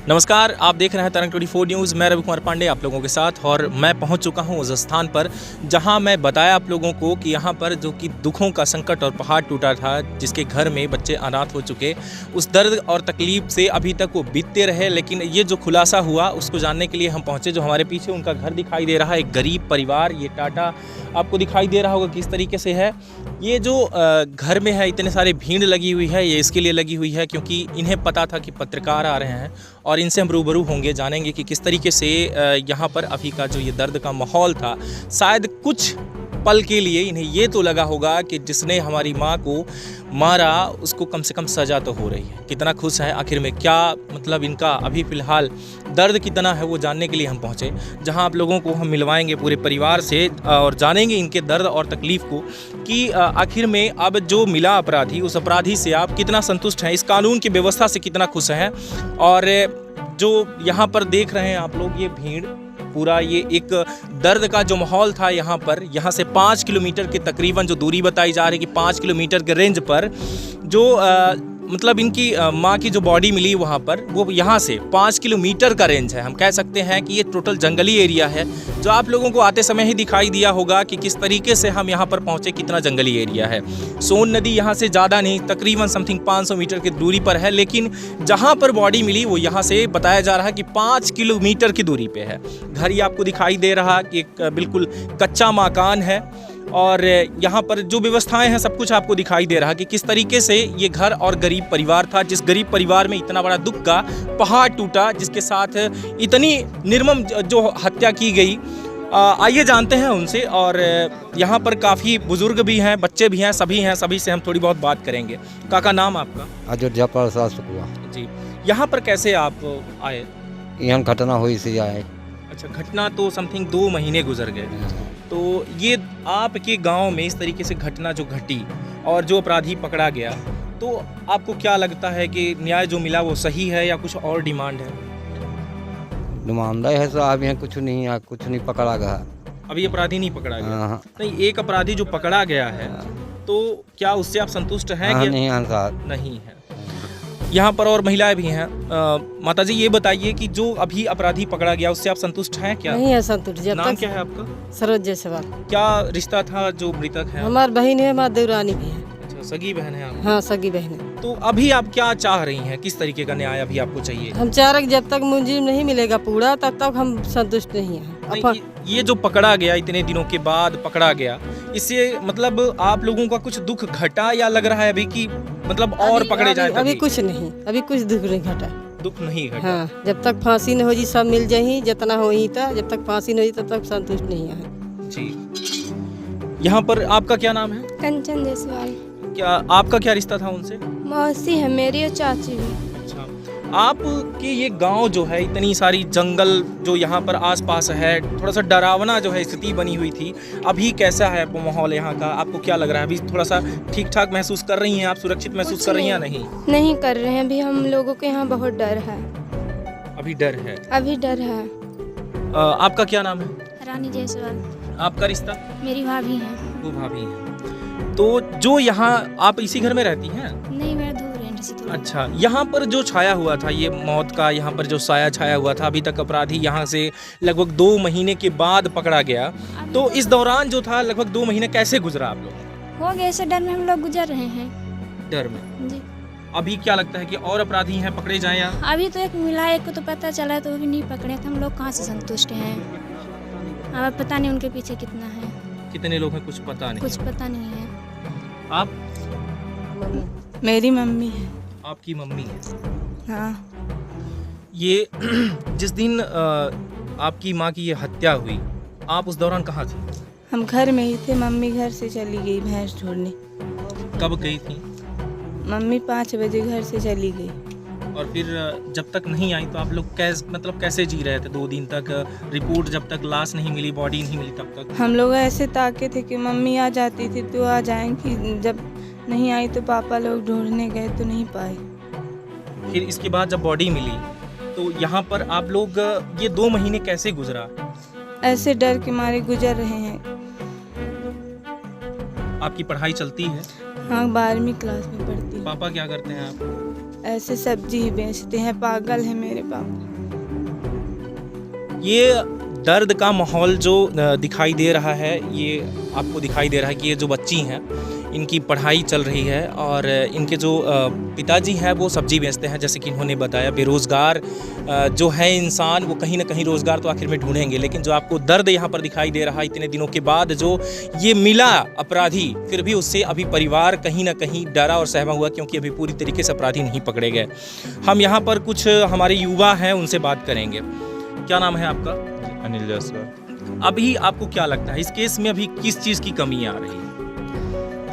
नमस्कार, आप देख रहे हैं तरंग 24 न्यूज़। मैं रवि कुमार पांडे आप लोगों के साथ और मैं पहुंच चुका हूं उस स्थान पर जहां मैं बताया आप लोगों को कि यहां पर जो कि दुखों का संकट और पहाड़ टूटा था, जिसके घर में बच्चे अनाथ हो चुके, उस दर्द और तकलीफ से अभी तक वो बीतते रहे। लेकिन ये जो खुलासा हुआ उसको जानने के लिए हम पहुँचे। जो हमारे पीछे उनका घर दिखाई दे रहा है, एक गरीब परिवार, ये टाटा आपको दिखाई दे रहा होगा किस तरीके से है। ये जो घर में है, इतने सारे भीड़ लगी हुई है, ये इसके लिए लगी हुई है क्योंकि इन्हें पता था कि पत्रकार आ रहे हैं और इनसे हम रूबरू होंगे, जानेंगे कि किस तरीके से यहाँ पर अभी का जो ये दर्द का माहौल था, शायद कुछ पल के लिए इन्हें ये तो लगा होगा कि जिसने हमारी माँ को मारा उसको कम से कम सज़ा तो हो रही है। कितना खुश है, आखिर में क्या मतलब इनका अभी फ़िलहाल दर्द कितना है वो जानने के लिए हम पहुँचे, जहाँ आप लोगों को हम मिलवाएंगे पूरे परिवार से और जानेंगे इनके दर्द और तकलीफ़ को कि आखिर में अब जो मिला अपराधी, उस अपराधी से आप कितना संतुष्ट हैं, इस कानून की व्यवस्था से कितना खुश हैं। और जो यहाँ पर देख रहे हैं आप लोग, ये भीड़ पूरा ये एक दर्द का जो माहौल था यहाँ से 5 किलोमीटर की तकरीबन जो दूरी बताई जा रही है कि 5 किलोमीटर के रेंज पर जो मतलब इनकी माँ की जो बॉडी मिली वहाँ पर, वो यहाँ से 5 किलोमीटर का रेंज है। हम कह सकते हैं कि ये टोटल जंगली एरिया है, जो आप लोगों को आते समय ही दिखाई दिया होगा कि किस तरीके से हम यहाँ पर पहुँचे, कितना जंगली एरिया है। सोन नदी यहाँ से ज़्यादा नहीं, तकरीबन समथिंग 500 मीटर की दूरी पर है, लेकिन जहाँ पर बॉडी मिली वो यहाँ से बताया जा रहा है कि 5 किलोमीटर की दूरी पर है। घर ही आपको दिखाई दे रहा कि एक बिल्कुल कच्चा मकान है और यहाँ पर जो व्यवस्थाएं हैं सब कुछ आपको दिखाई दे रहा कि किस तरीके से ये घर और गरीब परिवार था, जिस गरीब परिवार में इतना बड़ा दुख का पहाड़ टूटा, जिसके साथ इतनी निर्मम जो हत्या की गई। आइए जानते हैं उनसे। और यहाँ पर काफ़ी बुजुर्ग भी हैं, बच्चे भी हैं, सभी से हम थोड़ी बहुत बात करेंगे। काका, नाम आपका? अयोध्या प्रसाद शुक्ला जी। यहाँ पर कैसे आप आए? यहाँ घटना हुई से आए। अच्छा, घटना तो समथिंग 2 महीने गुजर गए। तो ये आपके गांव में इस तरीके से घटना जो घटी और जो अपराधी पकड़ा गया, तो आपको क्या लगता है कि न्याय जो मिला वो सही है या कुछ और डिमांड है? डिमांड है साहब, यहाँ कुछ नहीं पकड़ा गया। अभी अपराधी नहीं पकड़ा गया? हाँ। नहीं, एक अपराधी जो पकड़ा गया है, तो क्या उससे आप संतुष्ट हैं? हाँ, कि नहीं साहब, नहीं है। यहाँ पर और महिलाएं भी हैं। माताजी, ये बताइए कि जो अभी अपराधी पकड़ा गया उससे आप संतुष्ट हैं क्या? नहीं है संतुष्ट। जब नाम तक क्या है आपका? सरोज जायसवाल। क्या रिश्ता था जो मृतक है? हमारी बहन है, हमारी देवरानी भी है। अच्छा, सगी बहन है आप? हाँ, सगी बहन है। तो अभी आप क्या चाह रही हैं, किस तरीके का न्याय अभी आपको चाहिए? हम चाह रहे जब तक मुझे नहीं मिलेगा पूरा, तब तक हम संतुष्ट नहीं हैं। नहीं, ये जो पकड़ा गया, इतने दिनों के बाद पकड़ा गया, इससे मतलब आप लोगों का कुछ दुख घटा या लग रहा है अभी कि मतलब और पकड़े जाए? अभी कुछ नहीं, अभी कुछ दुख नहीं घटा। दुख नहीं घटा? हाँ, जब तक फांसी न हो जी, सब मिल जाही, जितना हो ही था, जब तक फांसी न हो तब तक संतुष्ट नहीं है जी। यहाँ पर आपका क्या नाम है? कंचन जायसवाल। क्या आपका क्या रिश्ता था उनसे? मौसी है मेरी और चाची भी। अच्छा, आपके ये गांव जो है, इतनी सारी जंगल जो यहाँ पर आसपास है, थोड़ा सा डरावना जो है स्थिति बनी हुई थी, अभी कैसा है माहौल यहाँ का? आपको क्या लग रहा है? अभी थोड़ा सा ठीक ठाक महसूस कर रही हैं आप? सुरक्षित महसूस कर रही हैं या नहीं? नहीं कर रहे हैं, अभी हम लोगों के यहाँ बहुत डर है। अभी डर है? अभी डर है। आपका क्या नाम है? रानी जायसवाल। आपका रिश्ता? मेरी भाभी है। वो भाभी है। तो जो यहाँ आप इसी घर में रहती हैं? नहीं, मेरा दूर है से थोड़ा। अच्छा, यहाँ पर जो छाया हुआ था, ये मौत का यहाँ पर जो साया छाया हुआ था, अभी तक अपराधी यहाँ से लगभग 2 महीने के बाद पकड़ा गया, तो इस दौरान जो था लगभग 2 महीने कैसे गुजरा आप लोग? हो गए, ऐसे डर में हम लोग गुजर रहे हैं। डर में जी। अभी क्या लगता है कि और अपराधी हैं, पकड़े जाएं या? अभी तो एक मिला, एक को तो पता चला तो वो भी नहीं पकड़े, तो हम लोग कहाँ से संतुष्ट हैं। अब पता नहीं उनके पीछे कितना है। कितने लोग हैं कुछ पता नहीं? कुछ पता नहीं है। आप? मेरी मम्मी है। आपकी मम्मी है? हाँ। ये जिस दिन आपकी माँ की ये हत्या हुई, आप उस दौरान कहाँ थी? हम घर में ही थे, मम्मी घर से चली गई भैंस छोड़ने। कब गई थी? मम्मी 5 बजे घर से चली गई। और फिर जब तक नहीं आई तो आप लोग कैसे जी रहे थे 2 दिन तक? रिपोर्ट जब तक लाश नहीं मिली, बॉडी नहीं मिली तब तक? हम लोग ऐसे ताके थे कि मम्मी आ जाती थी तो आ जाएंगी, जब नहीं आई तो पापा लोग ढूंढने गए तो नहीं पाए। फिर इसके बाद जब बॉडी मिली तो यहाँ पर आप लोग ये 2 महीने कैसे गुजरा? ऐसे डर के मारे गुजर रहे हैं। आपकी पढ़ाई चलती है? हाँ, 12वीं क्लास में पढ़ती हूँ। पापा क्या करते हैं आप? ऐसे सब्जी ही बेचते हैं, पागल है मेरे पापा। ये दर्द का माहौल जो दिखाई दे रहा है, ये आपको दिखाई दे रहा है कि ये जो बच्ची हैं इनकी पढ़ाई चल रही है और इनके जो पिताजी हैं वो सब्जी बेचते हैं, जैसे कि इन्होंने बताया। बेरोज़गार जो है इंसान वो कहीं ना कहीं रोज़गार तो आखिर में ढूंढेंगे, लेकिन जो आपको दर्द यहाँ पर दिखाई दे रहा है इतने दिनों के बाद जो ये मिला अपराधी, फिर भी उससे अभी परिवार कहीं ना कहीं डरा और सहमा हुआ, क्योंकि अभी पूरी तरीके से अपराधी नहीं पकड़े गए। हम यहाँ पर कुछ हमारे युवा हैं उनसे बात करेंगे। क्या नाम है आपका? अनिल जायसवाल। अभी आपको क्या लगता है इस केस में अभी किस चीज़ की कमी आ रही है?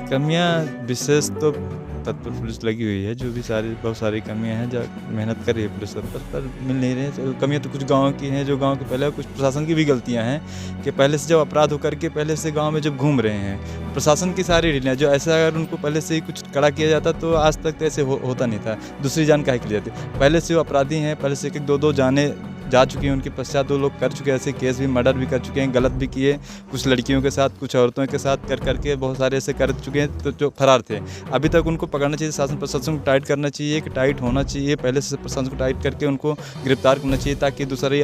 कमियां विशेष तो तत्पर पुलिस लगी हुई है, जो भी बहुत सारी कमियां हैं, जो मेहनत कर रही है पुलिस पर मिल नहीं रहे। तो कमियां तो कुछ गांव की हैं, जो गांव के पहले, कुछ प्रशासन की भी गलतियां हैं कि पहले से जब अपराध हो करके पहले से गांव में जब घूम रहे हैं, प्रशासन की सारी ढीलियाँ, जो ऐसा अगर उनको पहले से ही कुछ कड़ा किया जाता तो आज तक तो ऐसे होता नहीं था। दूसरी जान काहे के लिए जाती? पहले से वो अपराधी हैं, पहले से एक दो जाने जा चुकी हैं, उनके पश्चात वो लोग कर चुके हैं ऐसे केस भी, मर्डर भी कर चुके हैं, गलत भी किए, कुछ लड़कियों के साथ, कुछ औरतों के साथ करके बहुत सारे ऐसे कर चुके हैं। तो जो फरार थे, अभी तक उनको पकड़ना चाहिए, शासन प्रशासन को टाइट करना चाहिए, कि टाइट होना चाहिए, पहले से प्रशासन को टाइट करके उनको गिरफ्तार करना चाहिए, ताकि दूसरे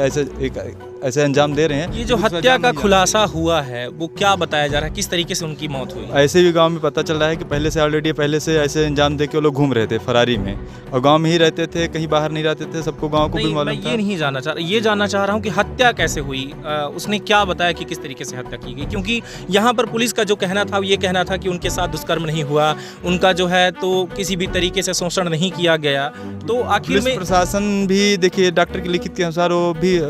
ऐसे अंजाम दे रहे हैं। ये जो हत्या का खुलासा हुआ है वो क्या बताया जा रहा है, किस तरीके से उनकी मौत हुई? ऐसे भी गांव में पता चल रहा है कि पहले से ऑलरेडी ऐसे अंजाम दे के वो लोग घूम रहे थे फरारी में, और गांव में ही रहते थे, कहीं बाहर नहीं रहते थे, सबको गांव को भी मालूम था। ये नहीं जानना चाह रहा, ये जानना चाह रहा हूँ कि हत्या कैसे हुई, उसने क्या बताया कि किस तरीके से हत्या की गई? क्योंकि यहाँ पर पुलिस का जो कहना था ये कहना था कि उनके साथ दुष्कर्म नहीं हुआ, उनका जो है तो किसी भी तरीके से शोषण नहीं किया गया। तो आखिर में प्रशासन भी देखिए, डॉक्टर की लिखित के अनुसार वो भी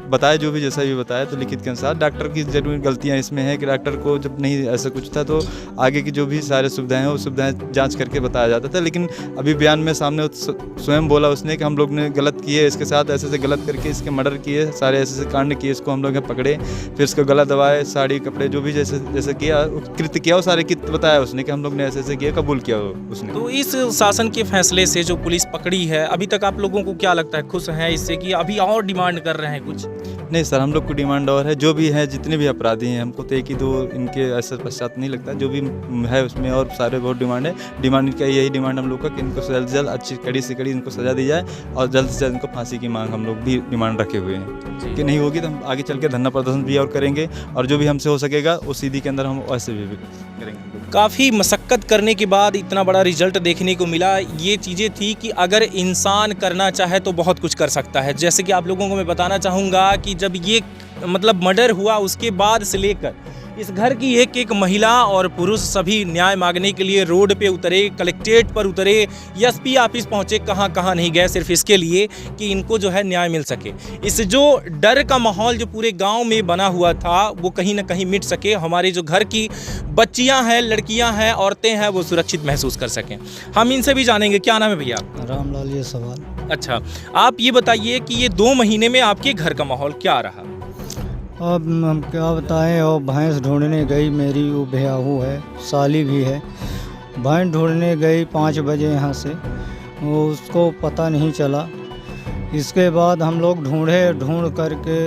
बताया, जो भी जैसा भी बताया, तो लिखित के अनुसार डॉक्टर की जरूर गलतियां इसमें हैं कि डॉक्टर को जब नहीं ऐसा कुछ था तो आगे की जो भी सारे सुविधाएं हैं वो सुविधाएं जांच करके बताया जाता था। लेकिन अभी बयान में सामने स्वयं बोला उसने कि हम लोग ने गलत किए, इसके साथ ऐसे गलत करके इसके मर्डर किए, सारे ऐसे कांड किए, इसको हम लोग पकड़े, फिर इसको गला दबाए, साड़ी कपड़े जो भी जैसे किया, कृत्य किया, वो सारे कृत्य बताया उसने कि हम लोग ने ऐसे किया, कबूल किया उसने। तो इस शासन के फैसले से जो पुलिस पकड़ी है, अभी तक आप लोगों को क्या लगता है, खुश हैं इससे कि अभी और डिमांड कर रहे हैं कुछ? नहीं सर, हम लोग को डिमांड और है, जो भी है, जितने भी अपराधी हैं, हमको तो एक ही दो इनके ऐसा पश्चात नहीं लगता, जो भी है उसमें और सारे बहुत डिमांड है। डिमांड का यही डिमांड हम लोग का कि इनको जल्द से जल्द अच्छी कड़ी से कड़ी इनको सजा दी जाए, और जल्द से जल्द इनको फांसी की मांग हम लोग भी डिमांड रखे हुए हैं कि नहीं होगी तो हम आगे चल के धरना प्रदर्शन भी और करेंगे, और जो भी हमसे हो सकेगा उस सीधी के अंदर हम वैसे भी करेंगे। काफ़ी मशक्क़त करने के बाद इतना बड़ा रिजल्ट देखने को मिला। ये चीज़ें थी कि अगर इंसान करना चाहे तो बहुत कुछ कर सकता है। जैसे कि आप लोगों को मैं बताना चाहूँगा कि जब ये मतलब मर्डर हुआ उसके बाद से लेकर इस घर की एक एक महिला और पुरुष सभी न्याय मांगने के लिए रोड पे उतरे, कलेक्ट्रेट पर उतरे, एसपी ऑफिस पहुँचे, कहाँ कहाँ नहीं गए, सिर्फ इसके लिए कि इनको जो है न्याय मिल सके। इस जो डर का माहौल जो पूरे गांव में बना हुआ था वो कहीं ना कहीं मिट सके, हमारे जो घर की बच्चियां हैं, लड़कियां हैं, औरतें हैं, वो सुरक्षित महसूस कर सकें। हम इनसे भी जानेंगे। क्या नाम है भैया? रामलाल ये सवाल। अच्छा, आप ये बताइए कि ये 2 महीने में आपके घर का माहौल क्या रहा? अब हम क्या बताएं, और भैंस ढूंढने गई मेरी, वो ब्याहू है, साली भी है, भैंस ढूंढने गई 5 बजे यहाँ से, वो उसको पता नहीं चला। इसके बाद हम लोग ढूंढ करके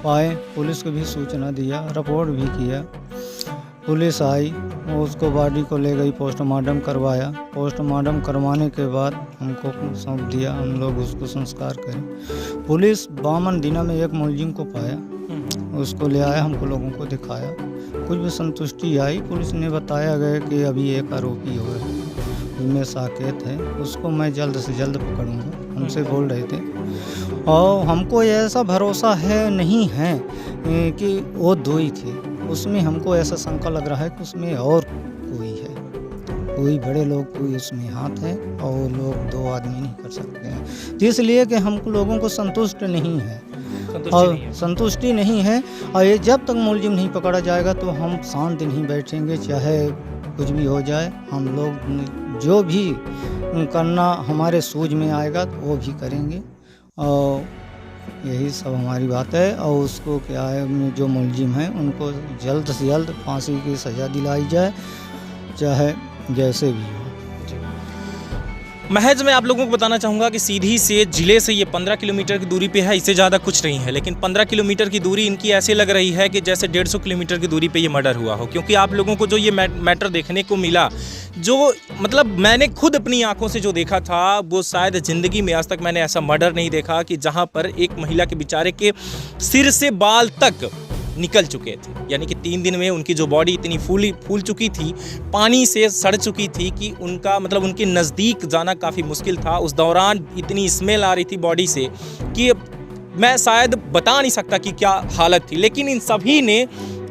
पाए, पुलिस को भी सूचना दिया, रिपोर्ट भी किया, पुलिस आई, वो उसको बॉडी को ले गई, पोस्टमार्टम करवाया, पोस्टमार्टम करवाने के बाद हमको सौंप दिया, हम लोग उसको संस्कार करें। पुलिस 52 दिनों में एक मुलजिम को पाया, उसको ले आया, हमको लोगों को दिखाया, कुछ भी संतुष्टि आई। पुलिस ने बताया गया कि अभी एक आरोपी हो है, उनमें साकेत है, उसको मैं जल्द से जल्द पकड़ूंगा, हमसे बोल रहे थे। और हमको ऐसा भरोसा है नहीं है कि वो 2 ही थे, उसमें हमको ऐसा शंका लग रहा है कि उसमें और कोई है, कोई बड़े लोग कोई उसमें हाथ है, और वो लोग 2 आदमी नहीं कर सकते हैं। तो इसलिए कि हम लोगों को संतुष्ट नहीं है, और संतुष्टि नहीं है, और ये जब तक मुलजिम नहीं पकड़ा जाएगा तो हम शांत नहीं बैठेंगे, चाहे कुछ भी हो जाए। हम लोग जो भी करना हमारे सूझ में आएगा तो वो भी करेंगे, और यही सब हमारी बात है। और उसको क्या है, जो मुलजिम हैं उनको जल्द से जल्द फांसी की सज़ा दिलाई जाए, चाहे जैसे भी हो। महज मैं आप लोगों को बताना चाहूँगा कि सीधी से जिले से ये 15 किलोमीटर की दूरी पे है, इससे ज़्यादा कुछ नहीं है। लेकिन 15 किलोमीटर की दूरी इनकी ऐसे लग रही है कि जैसे 150 किलोमीटर की दूरी पे ये मर्डर हुआ हो, क्योंकि आप लोगों को जो ये मैटर देखने को मिला, जो मतलब मैंने खुद अपनी आंखों से जो देखा था, वो शायद ज़िंदगी में आज तक मैंने ऐसा मर्डर नहीं देखा कि जहाँ पर एक महिला के बेचारे के सिर से बाल तक निकल चुके थे। यानी कि 3 दिन में उनकी जो बॉडी इतनी फूल चुकी थी, पानी से सड़ चुकी थी कि उनका मतलब उनके नज़दीक जाना काफ़ी मुश्किल था। उस दौरान इतनी स्मेल आ रही थी बॉडी से कि मैं शायद बता नहीं सकता कि क्या हालत थी। लेकिन इन सभी ने,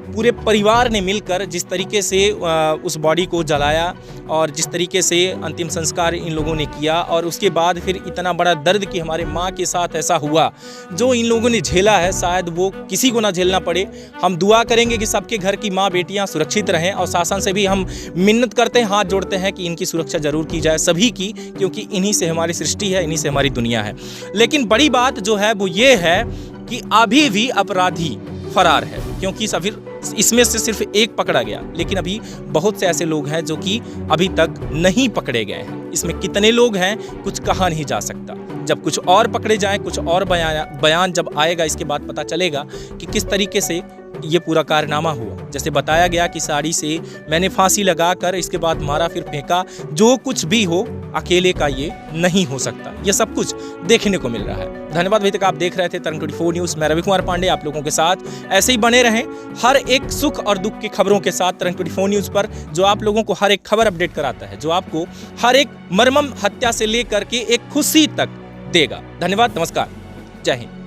पूरे परिवार ने मिलकर जिस तरीके से उस बॉडी को जलाया और जिस तरीके से अंतिम संस्कार इन लोगों ने किया, और उसके बाद फिर इतना बड़ा दर्द कि हमारे माँ के साथ ऐसा हुआ, जो इन लोगों ने झेला है शायद वो किसी को ना झेलना पड़े। हम दुआ करेंगे कि सबके घर की माँ बेटियाँ सुरक्षित रहें, और शासन से भी हम मिन्नत करते हैं, हाथ जोड़ते हैं कि इनकी सुरक्षा ज़रूर की जाए, सभी की, क्योंकि इन्हीं से हमारी सृष्टि है, इन्हीं से हमारी दुनिया है। लेकिन बड़ी बात जो है वो ये है कि अभी भी अपराधी फरार है, क्योंकि सभी इसमें से सिर्फ एक पकड़ा गया, लेकिन अभी बहुत से ऐसे लोग हैं जो कि अभी तक नहीं पकड़े गए हैं। इसमें कितने लोग हैं कुछ कहा नहीं जा सकता। जब कुछ और पकड़े जाएं, कुछ और बयान जब आएगा, इसके बाद पता चलेगा कि किस तरीके से ये पूरा कारनामा हुआ। जैसे बताया गया कि साड़ी से मैंने फांसी लगाकर इसके बाद मारा, फिर फेंका। जो कुछ भी हो, अकेले का ये नहीं हो सकता। ये सब कुछ देखने को मिल रहा है। धन्यवाद। अभी तक आप देख रहे थे तरंग 24 न्यूज़। मैं रवि कुमार पांडे आप लोगों के साथ ऐसे ही बने रहें हर एक सुख और दुख की खबरों के साथ तरंग 24 न्यूज़ पर, जो आप लोगों को हर एक खबर अपडेट कराता है, जो आपको हर एक मर्मम हत्या से लेकर के एक खुशी तक देगा। धन्यवाद, नमस्कार, जय हिंद।